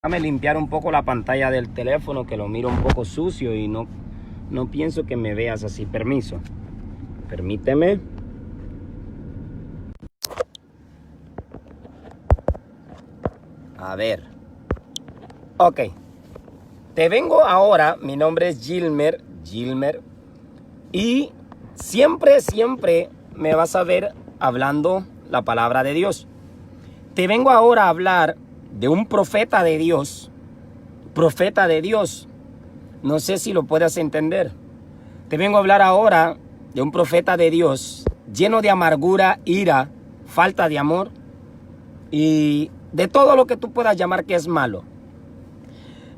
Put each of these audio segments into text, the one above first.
Déjame limpiar un poco la pantalla del teléfono, que lo miro un poco sucio y no pienso que me veas así. Permiso. Permíteme. A ver. Ok. Te vengo ahora. Mi nombre es Gilmer. Y siempre me vas a ver hablando la palabra de Dios. Te vengo ahora a hablar de un profeta de Dios. Profeta de Dios. No sé si lo puedas entender. Te vengo a hablar ahora de un profeta de Dios lleno de amargura, ira, falta de amor y de todo lo que tú puedas llamar que es malo.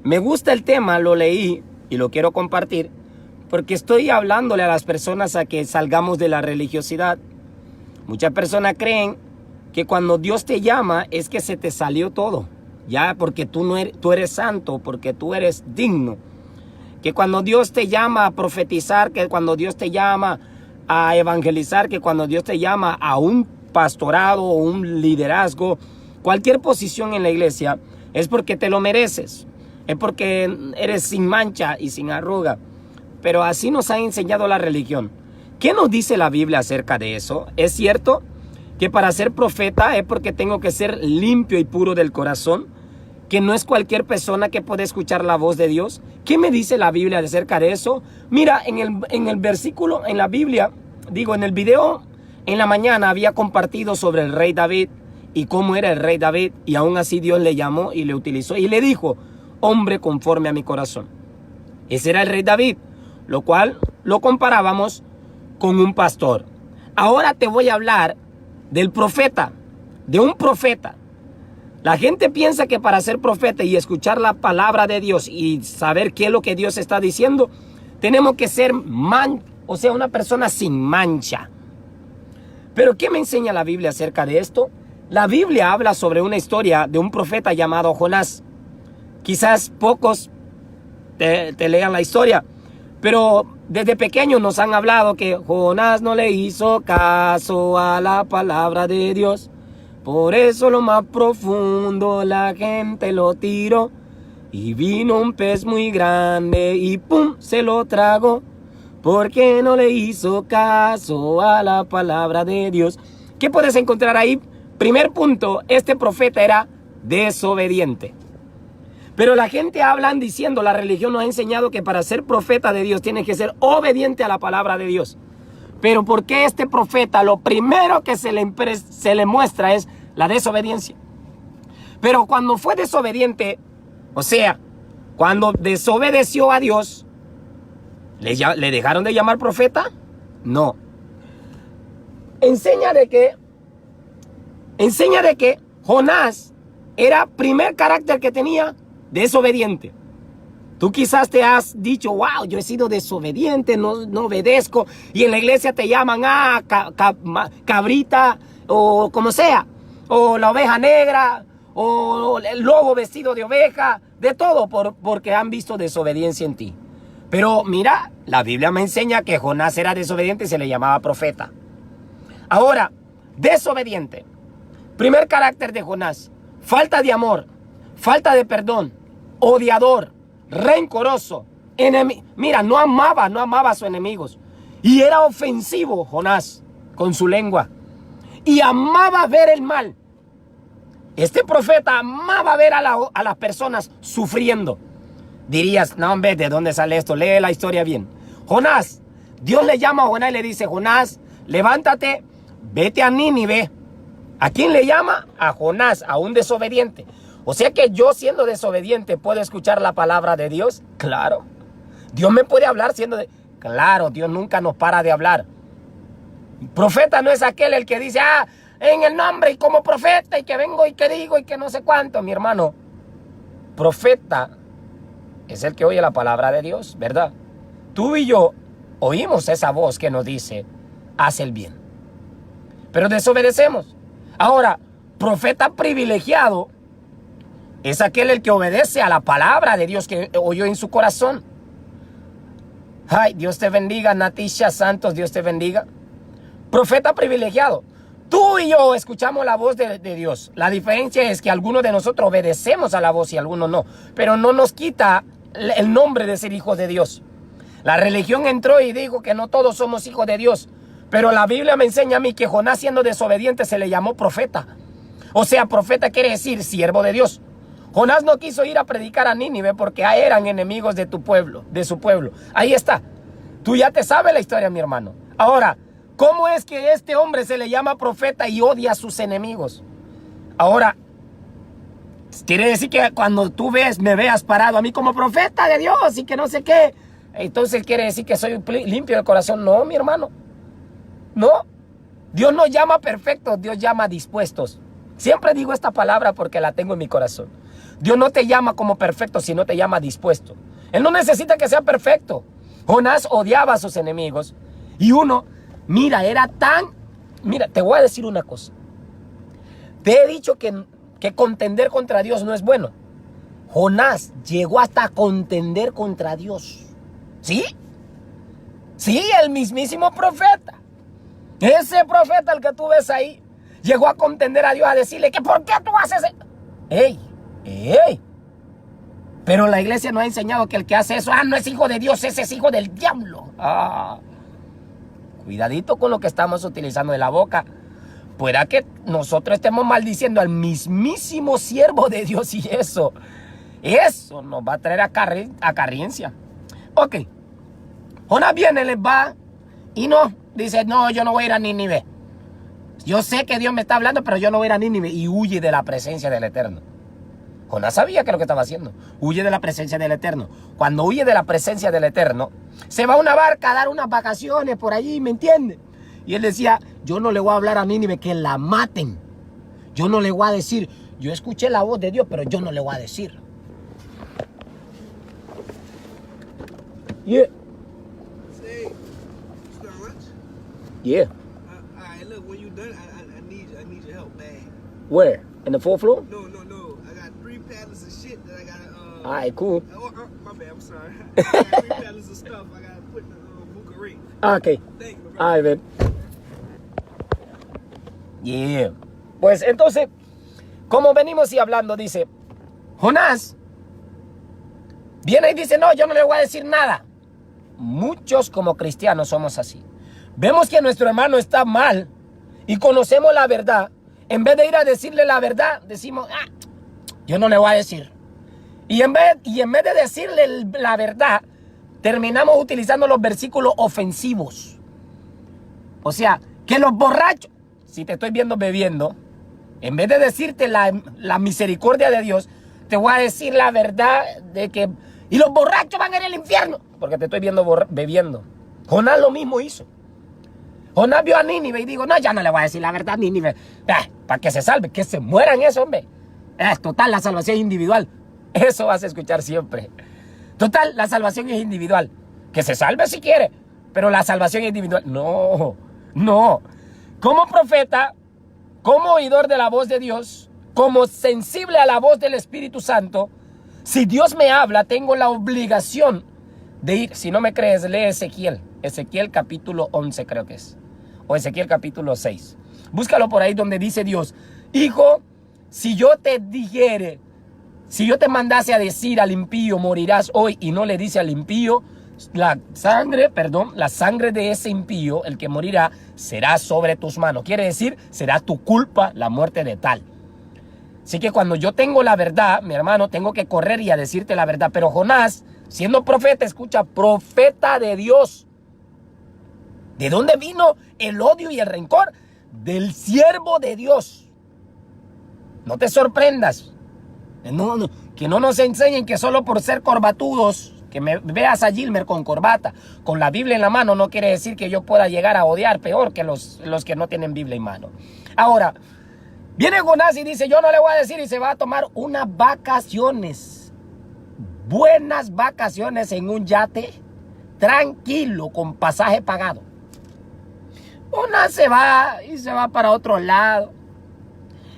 Me gusta el tema, lo leí y lo quiero compartir porque estoy hablándole a las personas a que salgamos de la religiosidad. Muchas personas creen que cuando Dios te llama es que se te salió todo, ya, porque tú eres santo, porque tú eres digno. Que cuando Dios te llama a profetizar, que cuando Dios te llama a evangelizar, que cuando Dios te llama a un pastorado o un liderazgo, cualquier posición en la iglesia, es porque te lo mereces, es porque eres sin mancha y sin arruga. Pero así nos ha enseñado la religión. ¿Qué nos dice la Biblia acerca de eso? ¿Es cierto que para ser profeta es porque tengo que ser limpio y puro del corazón? ¿Que no es cualquier persona que puede escuchar la voz de Dios? ¿Qué me dice la Biblia acerca de eso? Mira, en el versículo, en la Biblia, en el video, en la mañana había compartido sobre el rey David y cómo era el rey David, y aún así Dios le llamó y le utilizó y le dijo, hombre conforme a mi corazón. Ese era el rey David, lo cual lo comparábamos con un pastor. Ahora te voy a hablar del profeta, de un profeta. La gente piensa que para ser profeta y escuchar la palabra de Dios y saber qué es lo que Dios está diciendo, tenemos que ser una persona sin mancha. Pero ¿qué me enseña la Biblia acerca de esto? La Biblia habla sobre una historia de un profeta llamado Jonás. Quizás pocos te lean la historia, pero desde pequeños nos han hablado que Jonás no le hizo caso a la palabra de Dios. Por eso lo más profundo la gente lo tiró. Y vino un pez muy grande y ¡pum! Se lo tragó. Porque no le hizo caso a la palabra de Dios. ¿Qué puedes encontrar ahí? Primer punto, este profeta era desobediente. Pero la gente hablan diciendo, la religión nos ha enseñado que para ser profeta de Dios tienes que ser obediente a la palabra de Dios. Pero ¿por qué este profeta lo primero que se le muestra es la desobediencia? Pero cuando fue desobediente, o sea, cuando desobedeció a Dios, ¿le dejaron de llamar profeta? No. Enseña de que Jonás era primer carácter que tenía desobediente. Tú quizás te has dicho, wow, yo he sido desobediente, no obedezco. Y en la iglesia te llaman, cabrita, o como sea. O la oveja negra, o el lobo vestido de oveja. De todo, porque han visto desobediencia en ti. Pero mira, la Biblia me enseña que Jonás era desobediente y se le llamaba profeta. Ahora, desobediente. Primer carácter de Jonás. Falta de amor, falta de perdón, odiador, rencoroso, mira, no amaba a sus enemigos. Y era ofensivo Jonás con su lengua. Y amaba ver el mal. Este profeta amaba ver a las personas sufriendo. Dirías, no hombre, ¿de dónde sale esto? Lee la historia bien. Jonás, Dios le llama a Jonás y le dice, Jonás, levántate, vete a Nínive. ¿A quién le llama? A Jonás, a un desobediente. O sea que yo, siendo desobediente, ¿puedo escuchar la palabra de Dios? Claro. Dios me puede hablar Claro, Dios nunca nos para de hablar. Profeta no es aquel el que dice, en el nombre y como profeta y que vengo y que digo y que no sé cuánto. Mi hermano, profeta es el que oye la palabra de Dios, ¿verdad? Tú y yo oímos esa voz que nos dice, haz el bien. Pero desobedecemos. Ahora, profeta privilegiado es aquel el que obedece a la palabra de Dios que oyó en su corazón. Ay, Dios te bendiga, Natisha Santos, Dios te bendiga. Profeta privilegiado. Tú y yo escuchamos la voz de Dios. La diferencia es que algunos de nosotros obedecemos a la voz y algunos no. Pero no nos quita el nombre de ser hijos de Dios. La religión entró y dijo que no todos somos hijos de Dios. Pero la Biblia me enseña a mí que Jonás, siendo desobediente, se le llamó profeta. O sea, profeta quiere decir siervo de Dios. Jonás no quiso ir a predicar a Nínive porque eran enemigos de tu pueblo, de su pueblo. Ahí está. Tú ya te sabes la historia, mi hermano. Ahora, ¿cómo es que este hombre se le llama profeta y odia a sus enemigos? Ahora, quiere decir que cuando tú me veas parado a mí como profeta de Dios y que no sé qué, entonces quiere decir que soy limpio de corazón. No, mi hermano. No. Dios no llama perfectos, Dios llama dispuestos. Siempre digo esta palabra porque la tengo en mi corazón. Dios no te llama como perfecto, sino te llama dispuesto. Él no necesita que sea perfecto. Jonás odiaba a sus enemigos. Y mira, Mira, te voy a decir una cosa. Te he dicho que contender contra Dios no es bueno. Jonás llegó hasta contender contra Dios. ¿Sí? Sí, el mismísimo profeta. Ese profeta, el que tú ves ahí, llegó a contender a Dios, a decirle que ¿por qué tú haces eso? ¡Ey! Pero la iglesia nos ha enseñado que el que hace eso, no es hijo de Dios, ese es hijo del diablo. Cuidadito con lo que estamos utilizando de la boca. Pueda que nosotros estemos maldiciendo al mismísimo siervo de Dios y eso nos va a traer acarriencia. Ok. Jonás viene, les va y dice, no, yo no voy a ir a Nínive. Yo sé que Dios me está hablando, pero yo no voy a ir a Nínive, y huye de la presencia del Eterno. Jonás sabía que es lo que estaba haciendo. Huye de la presencia del Eterno. Cuando huye de la presencia del Eterno, se va a una barca a dar unas vacaciones por allí, ¿me entiende? Y él decía, yo no le voy a hablar a Nínive que la maten. Yo no le voy a decir, yo escuché la voz de Dios, pero yo no le voy a decir. Yeah. Say, start lunch? Yeah. All right, look, when you done, I need your help, man. Where? In the 4th floor? No. I got 3 pallets of shit that I gotta. All right, cool. My bad. I'm sorry. I got 3 pallets of stuff I gotta put in the Bucharest. Okay. Thank you, All right, man. Yeah. Pues entonces, como venimos y hablando, dice, Jonás viene y dice, no, yo no le voy a decir nada. Muchos como cristianos somos así. Vemos que nuestro hermano está mal y conocemos la verdad. En vez de ir a decirle la verdad, decimos, yo no le voy a decir. Y en vez de decirle la verdad, terminamos utilizando los versículos ofensivos. O sea, que los borrachos, si te estoy viendo bebiendo, en vez de decirte la misericordia de Dios, te voy a decir la verdad de que, y los borrachos van a ir al infierno, porque te estoy viendo bebiendo. Jonás lo mismo hizo. Jonás vio a Nínive y dijo, no, ya no le voy a decir la verdad a Nínive. Para que se salve, que se mueran eso, hombre. Total, la salvación es individual. Eso vas a escuchar siempre. Total, la salvación es individual. Que se salve si quiere, pero la salvación es individual. No. Como profeta, como oidor de la voz de Dios, como sensible a la voz del Espíritu Santo, si Dios me habla, tengo la obligación de ir. Si no me crees, lee Ezequiel. Ezequiel capítulo 11 creo que es. O Ezequiel capítulo 6. Búscalo por ahí donde dice Dios, hijo, si yo te mandase a decir al impío, morirás hoy, y no le dice al impío, la sangre de ese impío, el que morirá, será sobre tus manos. Quiere decir, será tu culpa la muerte de tal. Así que cuando yo tengo la verdad, mi hermano, tengo que correr y a decirte la verdad. Pero Jonás, siendo profeta, escucha, profeta de Dios. ¿De dónde vino el odio y el rencor? Del siervo de Dios. No te sorprendas. Que no nos enseñen que solo por ser corbatudos, que me veas a Gilmer con corbata, con la Biblia en la mano, no quiere decir que yo pueda llegar a odiar peor que los que no tienen Biblia en mano. Ahora, viene Jonás y dice, yo no le voy a decir, y se va a tomar unas vacaciones. Buenas vacaciones en un yate, tranquilo, con pasaje pagado. Jonás se va para otro lado.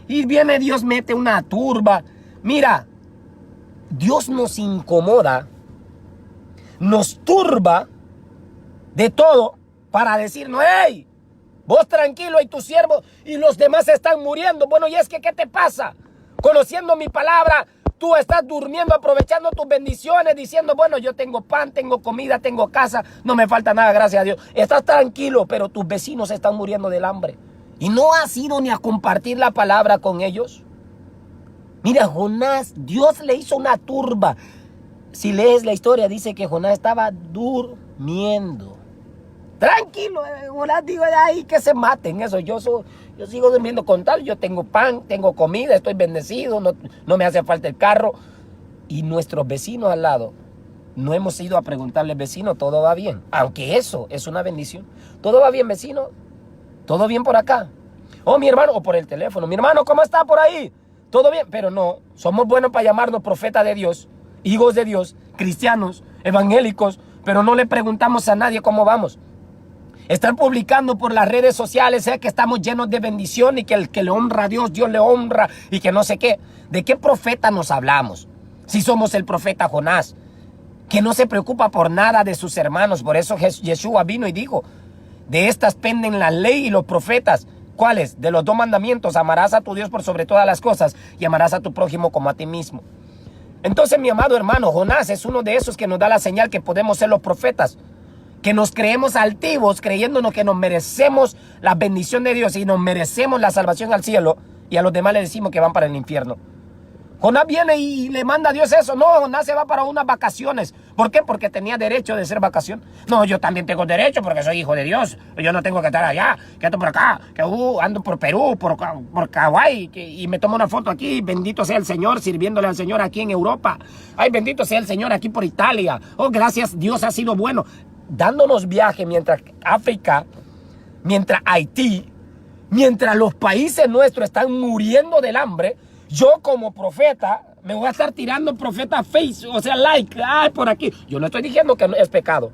Y viene Dios, mete una turba. Mira, Dios nos incomoda, nos turba de todo para decirnos, hey, Vos tranquilo y tu siervo y los demás están muriendo. Bueno, y es que, ¿qué te pasa? Conociendo mi palabra, tú estás durmiendo, aprovechando tus bendiciones, diciendo, bueno, yo tengo pan, tengo comida, tengo casa, no me falta nada, gracias a Dios. Estás tranquilo, pero tus vecinos están muriendo del hambre. Y no has ido ni a compartir la palabra con ellos. Mira, Jonás, Dios le hizo una turba. Si lees la historia, dice que Jonás estaba durmiendo. Tranquilo, Jonás digo, ahí que se maten eso. Yo sigo durmiendo con tal, yo tengo pan, tengo comida, estoy bendecido, no me hace falta el carro. Y nuestros vecinos al lado, no hemos ido a preguntarle, vecino, ¿todo va bien? Aunque eso es una bendición. ¿Todo va bien, vecino? ¿Todo bien por acá? Oh, mi hermano, o por el teléfono. Mi hermano, ¿cómo está por ahí? ¿Todo bien? Pero no, somos buenos para llamarnos profetas de Dios, hijos de Dios, cristianos, evangélicos, pero no le preguntamos a nadie cómo vamos. Están publicando por las redes sociales que estamos llenos de bendición y que el que le honra a Dios, Dios le honra y que no sé qué. ¿De qué profeta nos hablamos? Si somos el profeta Jonás, que no se preocupa por nada de sus hermanos. Por eso Yeshua vino y dijo, de estas penden la ley y los profetas. ¿Cuáles? De los 2 mandamientos, amarás a tu Dios por sobre todas las cosas y amarás a tu prójimo como a ti mismo. Entonces, mi amado hermano, Jonás es uno de esos que nos da la señal que podemos ser los profetas. Que nos creemos altivos, creyéndonos que nos merecemos la bendición de Dios y nos merecemos la salvación al cielo, y a los demás le decimos que van para el infierno. Jonás viene y le manda a Dios eso. No, Jonás se va para unas vacaciones. ¿Por qué? Porque tenía derecho de ser vacación. No, yo también tengo derecho porque soy hijo de Dios. Yo no tengo que estar allá, que ando por acá, que ando por Perú, por Hawái, y me tomo una foto aquí. Bendito sea el Señor, sirviéndole al Señor aquí en Europa. Ay, bendito sea el Señor aquí por Italia. Oh, gracias, Dios ha sido bueno. Dándonos viaje mientras África, mientras Haití, mientras los países nuestros están muriendo del hambre, yo como profeta me voy a estar tirando profeta face, o sea, like, ay, por aquí. Yo no estoy diciendo que es pecado,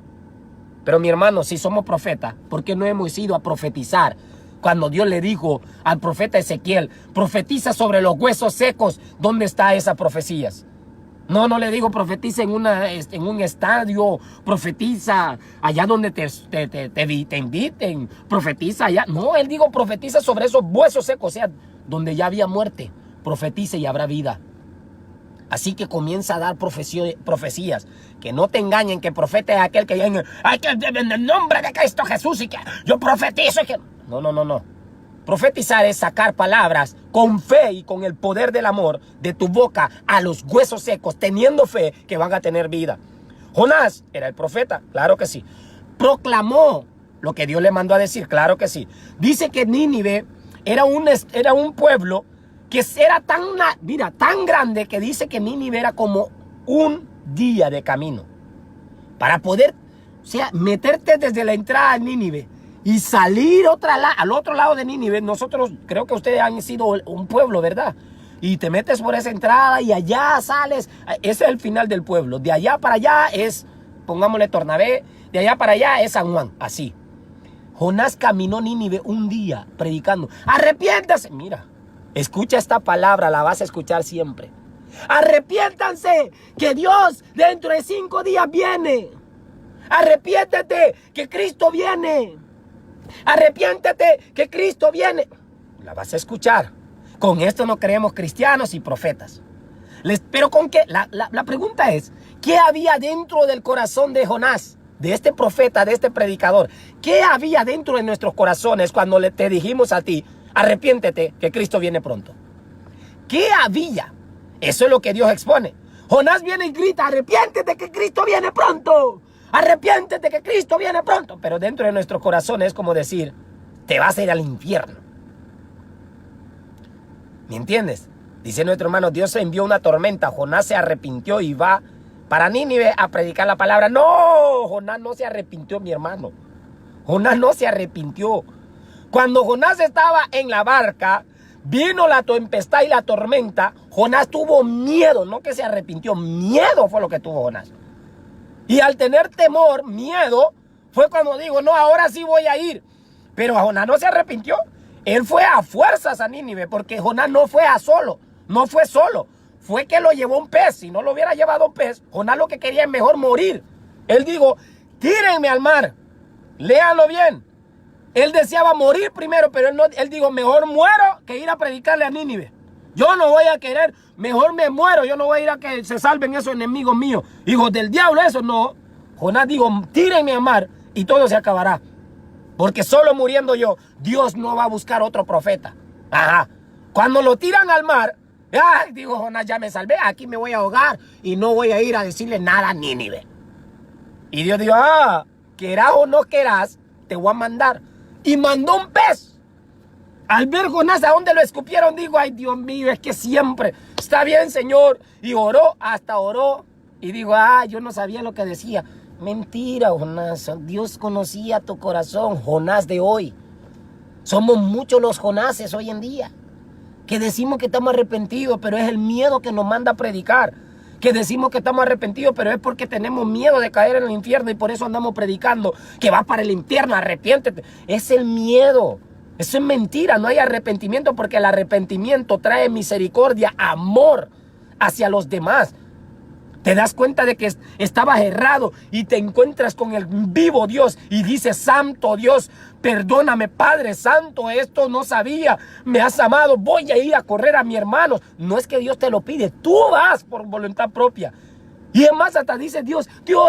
pero mi hermano, si somos profetas, ¿por qué no hemos ido a profetizar? Cuando Dios le dijo al profeta Ezequiel, profetiza sobre los huesos secos, ¿dónde están esas profecías? No le digo profetiza en un estadio, profetiza allá donde te inviten, profetiza allá. No, él dijo profetiza sobre esos huesos secos, o sea, donde ya había muerte, profetiza y habrá vida. Así que comienza a dar profecías, que no te engañen, que profeta es aquel que en el nombre de Cristo Jesús y que yo profetizo y que... No. Profetizar es sacar palabras con fe y con el poder del amor de tu boca a los huesos secos, teniendo fe que van a tener vida. Jonás era el profeta, claro que sí. Proclamó lo que Dios le mandó a decir, claro que sí. Dice que Nínive era un pueblo que era tan grande que dice que Nínive era como un día de camino. Para poder, o sea, meterte desde la entrada a Nínive y salir al otro lado de Nínive. Nosotros, creo que ustedes han sido un pueblo, ¿verdad? Y te metes por esa entrada y allá sales. Ese es el final del pueblo. De allá para allá es, pongámosle Tornabé, de allá para allá es San Juan, así. Jonás caminó Nínive un día predicando. Arrepiéntase. Mira, escucha esta palabra, la vas a escuchar siempre. Arrepiéntanse, que Dios dentro de 5 días viene. Arrepiéntete, que Cristo viene. Arrepiéntete, que Cristo viene. La vas a escuchar. Con esto no creemos cristianos y profetas. Pero con qué, la pregunta es, ¿qué había dentro del corazón de Jonás, de este profeta, de este predicador? ¿Qué había dentro de nuestros corazones cuando te dijimos a ti, arrepiéntete, que Cristo viene pronto? ¿Qué había? Eso es lo que Dios expone. Jonás viene y grita, arrepiéntete, que Cristo viene pronto. Arrepiéntete, que Cristo viene pronto. Pero dentro de nuestro corazón es como decir, te vas a ir al infierno. ¿Me entiendes? Dice nuestro hermano, Dios envió una tormenta. Jonás se arrepintió y va para Nínive a predicar la palabra. No, Jonás no se arrepintió, mi hermano. Jonás no se arrepintió. Cuando Jonás estaba en la barca, vino la tempestad y la tormenta. Jonás tuvo miedo, no que se arrepintió. Miedo fue lo que tuvo Jonás. Y al tener temor, miedo, fue cuando digo, no, ahora sí voy a ir. Pero Jonás no se arrepintió. Él fue a fuerzas a Nínive, porque Jonás no fue no fue solo. Fue que lo llevó un pez. Si no lo hubiera llevado un pez, Jonás lo que quería es mejor morir. Él dijo, tírenme al mar. Léanlo bien. Él deseaba morir primero, pero él dijo, mejor muero que ir a predicarle a Nínive. Yo no voy a querer, mejor me muero, yo no voy a ir a que se salven esos enemigos míos. Hijos del diablo, eso no. Jonás dijo, tírenme a mar y todo se acabará. Porque solo muriendo yo, Dios no va a buscar otro profeta. Ajá. Cuando lo tiran al mar, ay, digo, Jonás, ya me salvé, aquí me voy a ahogar y no voy a ir a decirle nada a Nínive. Y Dios dijo, querás o no querás, te voy a mandar. Y mandó un pez. Al ver Jonás a dónde lo escupieron, digo, ay, Dios mío, es que siempre, está bien, Señor. Y oró, hasta oró. Y digo, yo no sabía lo que decía. Mentira, Jonás, Dios conocía tu corazón, Jonás de hoy. Somos muchos los Jonases hoy en día, que decimos que estamos arrepentidos, pero es el miedo que nos manda a predicar. Que decimos que estamos arrepentidos, pero es porque tenemos miedo de caer en el infierno y por eso andamos predicando que vas para el infierno, arrepiéntete. Es el miedo. Eso es mentira, no hay arrepentimiento porque el arrepentimiento trae misericordia, amor hacia los demás. Te das cuenta de que estabas errado y te encuentras con el vivo Dios y dices, santo Dios, perdóname, Padre Santo, esto no sabía, me has amado, voy a ir a correr a mi hermano. No es que Dios te lo pide, tú vas por voluntad propia. Y es más, hasta dice Dios,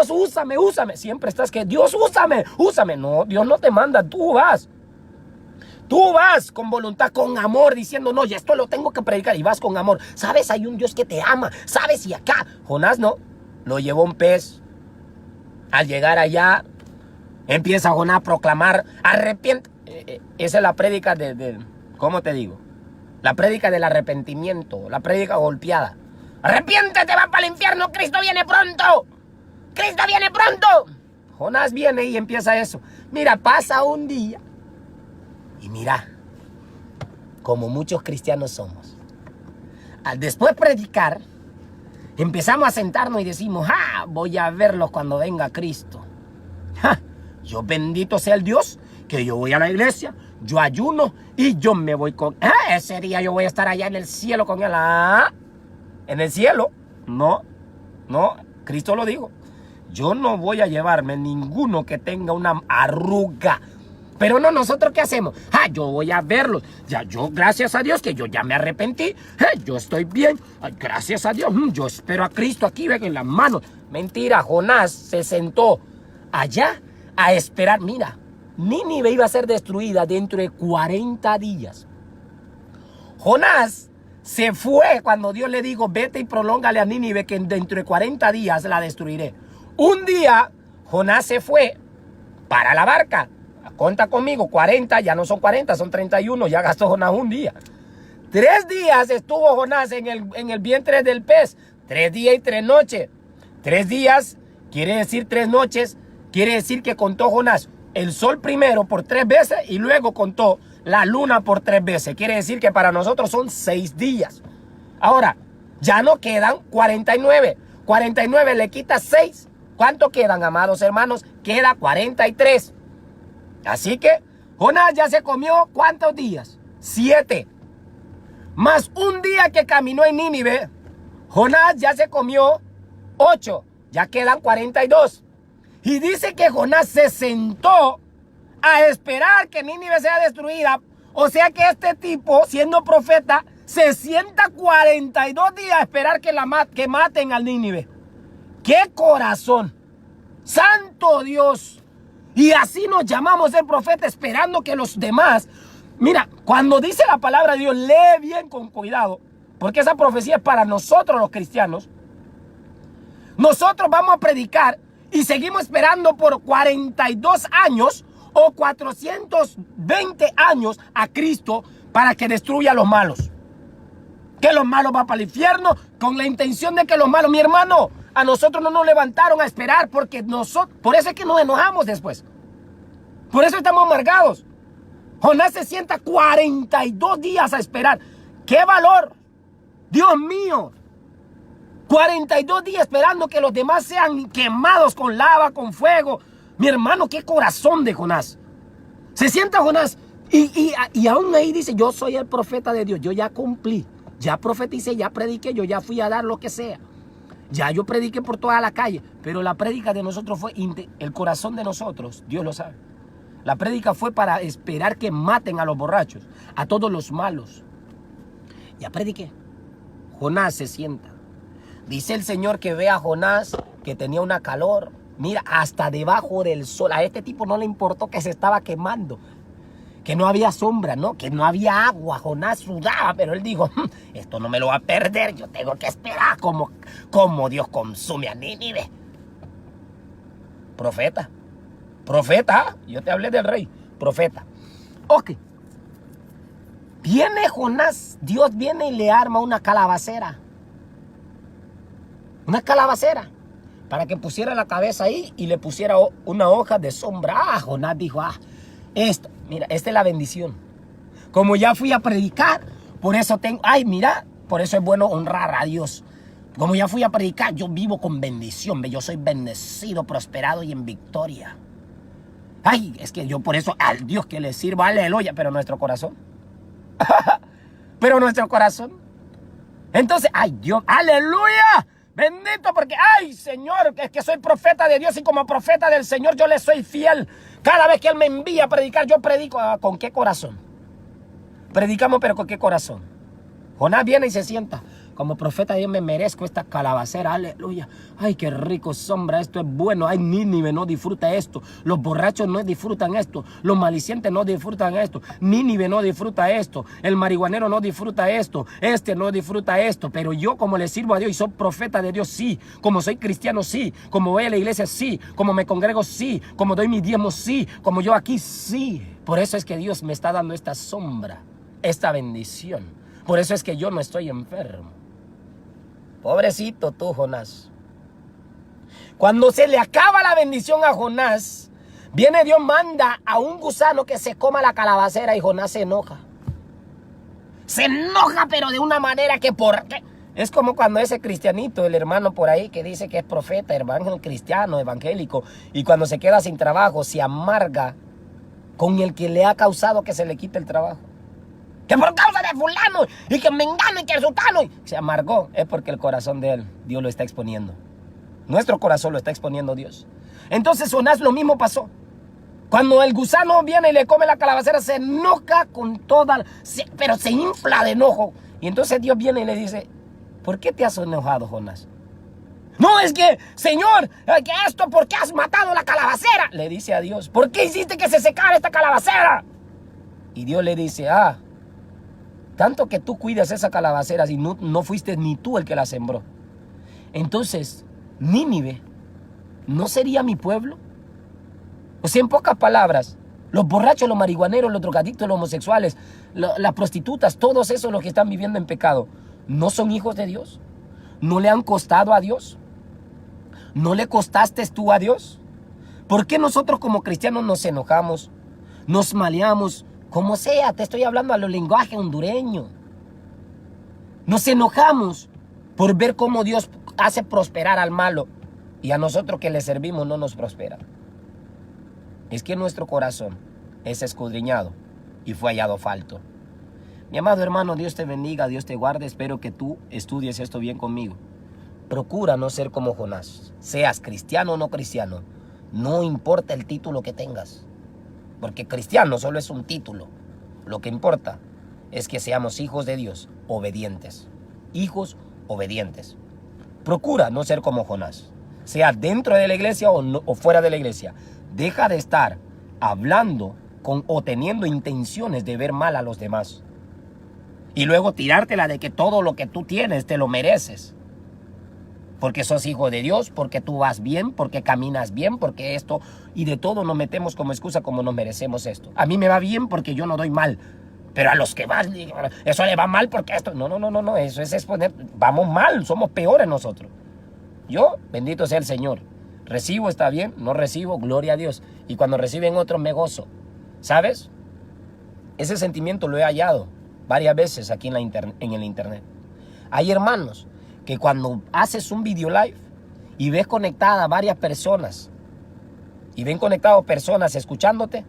úsame, úsame. Siempre estás que, Dios, úsame, úsame. No, Dios no te manda, tú vas. Tú vas con voluntad, con amor, diciendo, no, ya esto lo tengo que predicar. Y vas con amor. ¿Sabes? Hay un Dios que te ama. ¿Sabes? Y acá. Jonás no. Lo llevó un pez. Al llegar allá, empieza Jonás a proclamar, arrepiente. Esa es la prédica ¿cómo te digo? La prédica del arrepentimiento. La prédica golpeada. Arrepiéntete, va para el infierno. Cristo viene pronto. Cristo viene pronto. Jonás viene y empieza eso. Mira, pasa un día. Y mira, como muchos cristianos somos, al después predicar, empezamos a sentarnos y decimos, voy a verlos cuando venga Cristo. Yo bendito sea el Dios, que yo voy a la iglesia, yo ayuno y yo me voy con... ese día yo voy a estar allá en el cielo con él. ¿En el cielo? No, Cristo lo dijo. Yo no voy a llevarme ninguno que tenga una arruga. Pero no, ¿nosotros qué hacemos? Yo voy a verlos. Ya yo, gracias a Dios, que yo ya me arrepentí. Yo estoy bien. Gracias a Dios. Yo espero a Cristo aquí, ven en las manos. Mentira, Jonás se sentó allá a esperar. Mira, Nínive iba a ser destruida dentro de 40 días. Jonás se fue cuando Dios le dijo, vete y prolóngale a Nínive que dentro de 40 días la destruiré. Un día, Jonás se fue para la barca. Conta conmigo, 40, ya no son 40, son 31, ya gastó Jonás un día. 3 días estuvo Jonás en el vientre del pez, 3 días y 3 noches. 3 días quiere decir 3 noches, quiere decir que contó Jonás el sol primero por 3 veces y luego contó la luna por 3 veces. Quiere decir que para nosotros son 6 días. Ahora, ya no quedan 49. 49 le quita 6. ¿Cuánto quedan, amados hermanos? Queda 43. Así que Jonás ya se comió ¿cuántos días? 7. Más un día que caminó en Nínive, Jonás ya se comió 8. Ya quedan 42. Y dice que Jonás se sentó a esperar que Nínive sea destruida. O sea que este tipo, siendo profeta, se sienta 42 días a esperar que maten al Nínive. ¡Qué corazón! ¡Santo Dios! Y así nos llamamos el profeta, esperando que los demás... Mira, cuando dice la palabra de Dios, lee bien con cuidado, porque esa profecía es para nosotros los cristianos. Nosotros vamos a predicar y seguimos esperando por 42 años o 420 años a Cristo para que destruya a los malos. Que los malos van para el infierno con la intención de que los malos, mi hermano, a nosotros no nos levantaron a esperar porque por eso es que nos enojamos después. Por eso estamos amargados. Jonás se sienta 42 días a esperar. ¡Qué valor! Dios mío. 42 días esperando que los demás sean quemados con lava, con fuego. Mi hermano, qué corazón de Jonás. Se sienta Jonás y aún ahí dice, yo soy el profeta de Dios. Yo ya cumplí, ya profeticé, ya prediqué, yo ya fui a dar lo que sea. Ya yo prediqué por toda la calle. Pero la prédica de nosotros fue el corazón de nosotros. Dios lo sabe. La prédica fue para esperar que maten a los borrachos, a todos los malos. Ya prediqué. Jonás se sienta. Dice el Señor que ve a Jonás que tenía una calor. Mira, hasta debajo del sol. A este tipo no le importó que se estaba quemando. Que no había sombra, ¿no? Que no había agua. Jonás sudaba, pero él dijo, esto no me lo va a perder. Yo tengo que esperar como Dios consume a Nínive. Profeta. Profeta. Yo te hablé del rey. Profeta. Ok. Viene Jonás. Dios viene y le arma una calabacera. Una calabacera. Para que pusiera la cabeza ahí y le pusiera una hoja de sombra. Jonás dijo, esto. Mira, esta es la bendición. Como ya fui a predicar, por eso tengo... mira, por eso es bueno honrar a Dios. Como ya fui a predicar, yo vivo con bendición. Yo soy bendecido, prosperado y en victoria. Es que yo por eso al Dios que le sirvo, aleluya, pero nuestro corazón. Pero nuestro corazón. Entonces, Dios, aleluya. Bendito porque, Señor, es que soy profeta de Dios y como profeta del Señor yo le soy fiel. Cada vez que Él me envía a predicar, yo predico. ¿Con qué corazón? Predicamos, pero ¿con qué corazón? Jonás viene y se sienta. Como profeta de Dios me merezco esta calabacera, aleluya. Qué rico sombra, esto es bueno. Nínive no disfruta esto. Los borrachos no disfrutan esto. Los malicientes no disfrutan esto. Nínive no disfruta esto. El marihuanero no disfruta esto. Este no disfruta esto. Pero yo como le sirvo a Dios y soy profeta de Dios, sí. Como soy cristiano, sí. Como voy a la iglesia, sí. Como me congrego, sí. Como doy mi diezmo, sí. Como yo aquí, sí. Por eso es que Dios me está dando esta sombra, esta bendición. Por eso es que yo no estoy enfermo. Pobrecito tú, Jonás. Cuando se le acaba la bendición a Jonás, viene Dios, manda a un gusano que se coma la calabacera y Jonás se enoja. Se enoja, pero de una manera que ¿por qué? Es como cuando ese cristianito, el hermano por ahí que dice que es profeta, hermano cristiano, evangélico, y cuando se queda sin trabajo, se amarga con el que le ha causado que se le quite el trabajo. Que por causa de fulano, y que me engano, y que el sultano. Se amargó, es porque el corazón de él, Dios lo está exponiendo. Nuestro corazón lo está exponiendo Dios. Entonces Jonás lo mismo pasó. Cuando el gusano viene y le come la calabacera, se enoja con toda, pero se infla de enojo. Y entonces Dios viene y le dice, ¿por qué te has enojado, Jonás? No, es que, Señor, que esto, ¿por qué has matado la calabacera? Le dice a Dios, ¿por qué hiciste que se secara esta calabacera? Y Dios le dice, tanto que tú cuidas esa calabacera y no fuiste ni tú el que la sembró. Entonces, Nínive, ¿no sería mi pueblo? O sea, en pocas palabras, los borrachos, los marihuaneros, los drogadictos, los homosexuales, las prostitutas, todos esos los que están viviendo en pecado, ¿no son hijos de Dios? ¿No le han costado a Dios? ¿No le costaste tú a Dios? ¿Por qué nosotros como cristianos nos enojamos, nos maleamos? Como sea, te estoy hablando a los lenguajes hondureños. Nos enojamos por ver cómo Dios hace prosperar al malo y a nosotros que le servimos no nos prospera. Es que nuestro corazón es escudriñado y fue hallado falto. Mi amado hermano, Dios te bendiga, Dios te guarde. Espero que tú estudies esto bien conmigo. Procura no ser como Jonás. Seas cristiano o no cristiano, no importa el título que tengas. Porque cristiano solo es un título. Lo que importa es que seamos hijos de Dios, obedientes. Hijos obedientes. Procura no ser como Jonás. Sea dentro de la iglesia o fuera de la iglesia. Deja de estar hablando o teniendo intenciones de ver mal a los demás. Y luego tirártela de que todo lo que tú tienes te lo mereces. Porque sos hijo de Dios, porque tú vas bien, porque caminas bien, porque esto, y de todo nos metemos como excusa como nos merecemos esto. A mí me va bien porque yo no doy mal, pero a los que van, eso le va mal porque esto, no, eso es exponer, vamos mal, somos peores nosotros. Yo, bendito sea el Señor, recibo, está bien, no recibo, gloria a Dios, y cuando reciben otros me gozo, ¿sabes? Ese sentimiento lo he hallado varias veces aquí en el internet. Hay hermanos que cuando haces un video live y ves conectadas varias personas y ven conectadas personas escuchándote,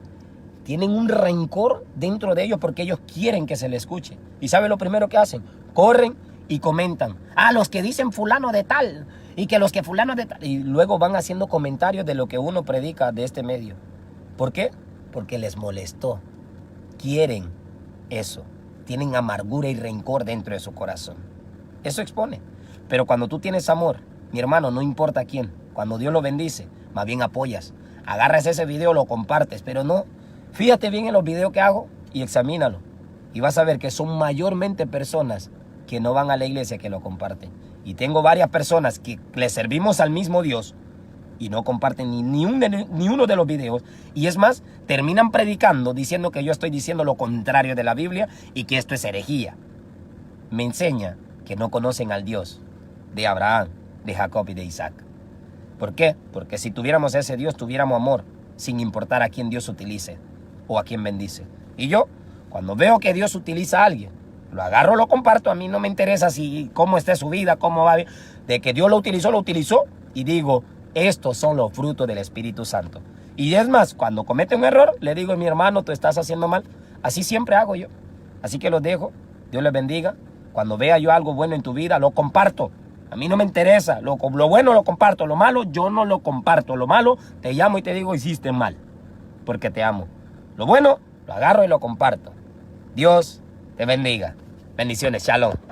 tienen un rencor dentro de ellos porque ellos quieren que se les escuche. ¿Y sabe lo primero que hacen? Corren y comentan. Los que dicen fulano de tal y que los que fulano de tal. Y luego van haciendo comentarios de lo que uno predica de este medio. ¿Por qué? Porque quieren que se les escuche. ¿Y sabe lo primero que hacen? Corren y comentan. Los que dicen fulano de tal y que los que fulano de tal. Y luego van haciendo comentarios de lo que uno predica de este medio. ¿Por qué? Porque quieren que se les escuche. porque les molestó. Quieren eso. Tienen amargura y rencor dentro de su corazón. Eso expone. Pero cuando tú tienes amor, mi hermano, no importa quién, cuando Dios lo bendice, más bien apoyas. Agarras ese video, lo compartes, pero no. Fíjate bien en los videos que hago y examínalo. Y vas a ver que son mayormente personas que no van a la iglesia que lo comparten. Y tengo varias personas que le servimos al mismo Dios y no comparten ni uno de los videos. Y es más, terminan predicando diciendo que yo estoy diciendo lo contrario de la Biblia y que esto es herejía. Me enseña que no conocen al Dios de Abraham, de Jacob y de Isaac. ¿Por qué? Porque si tuviéramos ese Dios, tuviéramos amor, sin importar a quién Dios utilice o a quién bendice. Y yo, cuando veo que Dios utiliza a alguien, lo agarro, lo comparto. A mí no me interesa si cómo esté su vida, cómo va. De que Dios lo utilizó. Y digo, estos son los frutos del Espíritu Santo. Y es más, cuando comete un error, le digo, mi hermano, tú estás haciendo mal. Así siempre hago yo. Así que los dejo. Dios les bendiga. Cuando vea yo algo bueno en tu vida, lo comparto. A mí no me interesa. Lo bueno lo comparto. Lo malo, yo no lo comparto. Lo malo, te llamo y te digo, hiciste mal. Porque te amo. Lo bueno, lo agarro y lo comparto. Dios te bendiga. Bendiciones. Shalom.